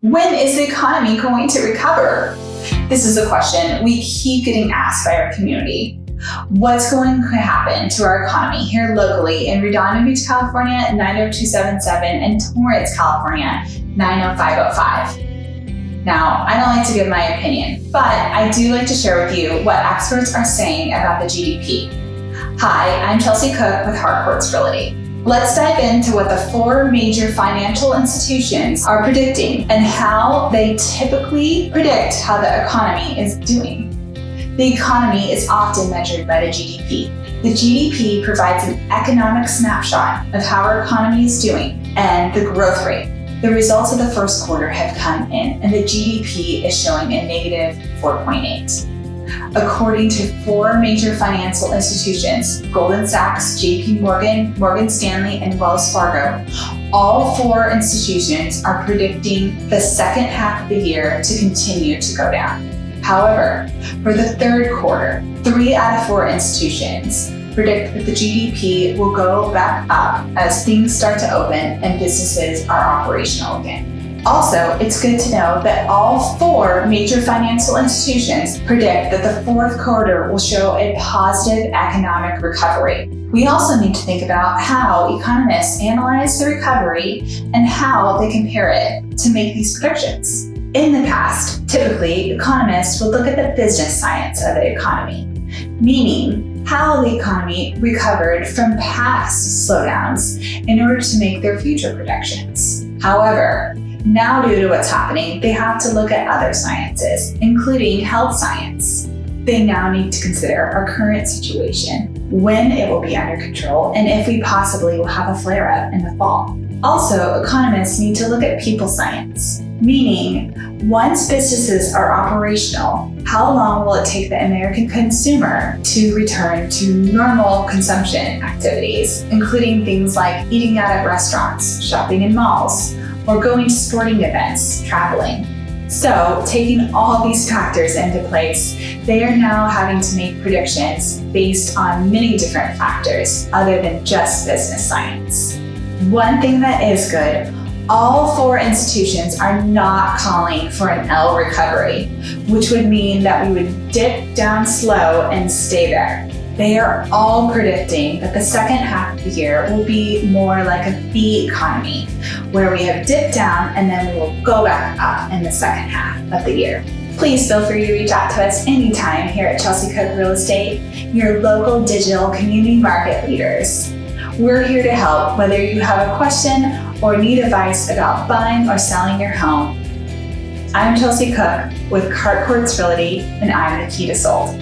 When is the economy going to recover? This is a question we keep getting asked by our community. What's going to happen to our economy here locally in Redondo Beach, California, 90277 and Torrance, California, 90505? Now, I don't like to give my opinion, but I do like to share with you what experts are saying about the GDP. Hi, I'm Chelsea Cook with Harcourts Realty. Let's dive into what the 4 major financial institutions are predicting and how they typically predict how the economy is doing. The economy is often measured by the GDP. The GDP provides an economic snapshot of how our economy is doing and the growth rate. The results of the first quarter have come in and the GDP is showing a negative 4.8. According to 4 major financial institutions, Goldman Sachs, JP Morgan, Morgan Stanley, and Wells Fargo, all 4 institutions are predicting the second half of the year to continue to go down. However, for the third quarter, 3 out of 4 institutions predict that the GDP will go back up as things start to open and businesses are operational again. Also, it's good to know that all 4 major financial institutions predict that the fourth quarter will show a positive economic recovery. We also need to think about how economists analyze the recovery and how they compare it to make these predictions. In the past, typically, economists would look at the business science of the economy, meaning how the economy recovered from past slowdowns in order to make their future projections. However, now due to what's happening, they have to look at other sciences, including health science. They now need to consider our current situation, when it will be under control, and if we possibly will have a flare-up in the fall. Also, economists need to look at people science, meaning once businesses are operational, how long will it take the American consumer to return to normal consumption activities, including things like eating out at restaurants, shopping in malls, or going to sporting events, traveling. So, taking all these factors into place, they are now having to make predictions based on many different factors other than just business science. One thing that is good, all 4 institutions are not calling for an L recovery, which would mean that we would dip down slow and stay there. They are all predicting that the second half of the year will be more like a V economy, where we have dipped down and then we will go back up in the second half of the year. Please feel free to reach out to us anytime here at Chelsea Cook Real Estate, your local digital community market leaders. We're here to help whether you have a question or need advice about buying or selling your home. I'm Chelsea Cook with Harcourts Realty, and I'm the key to sold.